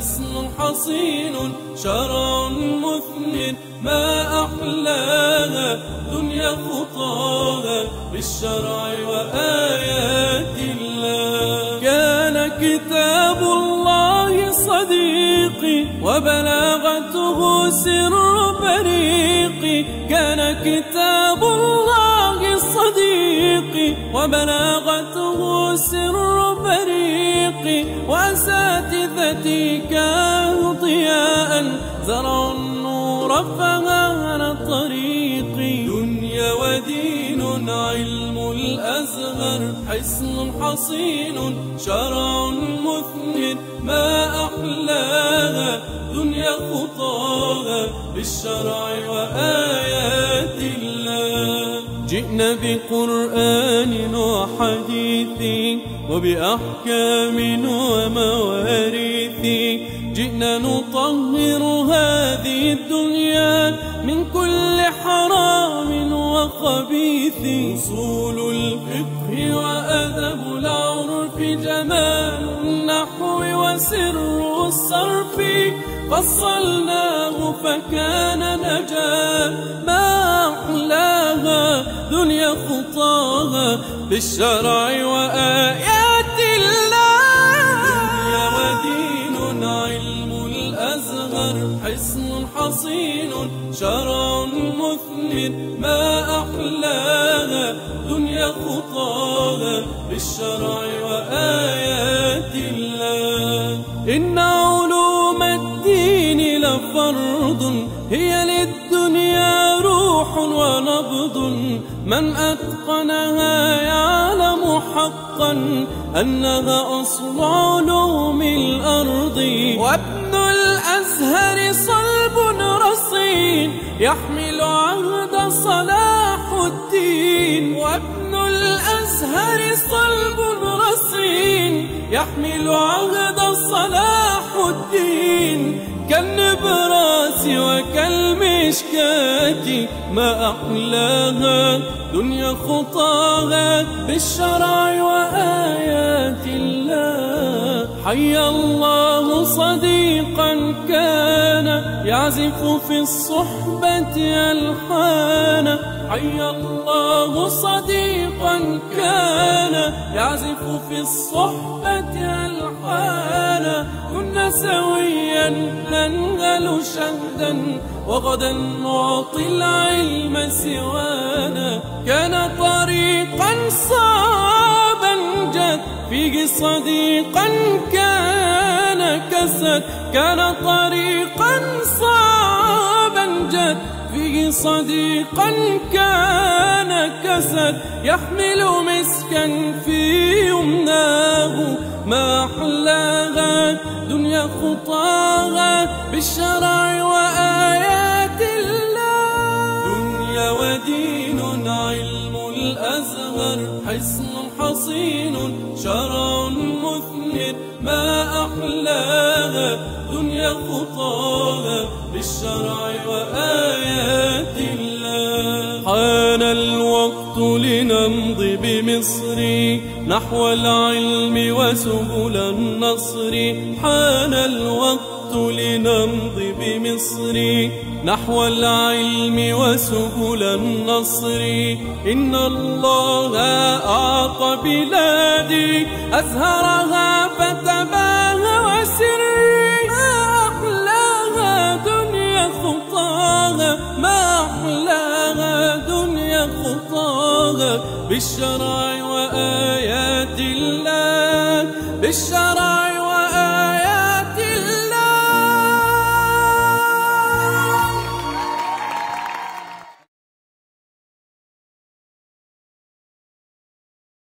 حصن حصين شرع مثمر ما أحلاها دنيا خطاها بالشرع وآيات الله. كان كتاب الله صديقي وبلاغته سر بريقي، كان كتاب الله صديقي وبلاغته سر بريقي، وأساتذتي كانوا ضياء زرعوا النور فهان طريقي. دنيا ودين علم الأزهر حصن حصين شرع مثمر ما أحلاها دنيا خطاها بالشرع وآيات الله. جئنا بقرآن وحديث وبأحكام ومواريث، جئنا نطهر هذه الدنيا من كل حرام وخبيث. أصول الفقه وأدب العرف، جمال النحو وسر الصرف، فصلناه فكان نجاة ما أحلاها دنيا خطاها بالشرع وآيات الله. دنيا ودين علم الأزهر حصن حصين شرع مثمر ما أحلاها دنيا خطاها بالشرع وآيات الله. إن علوم الدين لفرض هي للدنيا روح ونبض، من أتقنها يعلم حقا أنها أصل علوم الأرض. وابن الأزهر صلب رصين يحمل عهد صلاح الدين، وابن الأزهر صلب رصين يحمل عهد صلاح الدين، كالنبراس وكالمشكاة ما أحلاها دنيا خطاها بالشرع وآيات الله. حي الله صديقا كان يعزف في الصحبة ألحانا، حي الله صديقا كان يعزف في الصحبة ألحانا. كنا سويا ننهل شهدا وغدا نعطي العلم سوانا. كان طريقا صعبا جد فيه صديقا كان كسد، كان طريقا صعبا جد فيه صديقا كان كسد، يحمل مسكا في يمناه ما أحلاها دنيا خطاها بالشرع وآيات الله. دنيا ودين علم الأزهر حصن حصين شرع مثمر ما أحلاها دنيا خطاها بالشرع وآيات الله. حان الوقت لنمضي بمصر نحو العلم وسبل النصر، حان الوقت لنمضي بمصر نحو العلم وسبل النصر. إن الله أعطى بلادي أزهرها فتباهى وسري، ما أحلاها دنيا خطاها ما أحلاها دنيا خطاها بالشرع وآيات الله بالشرع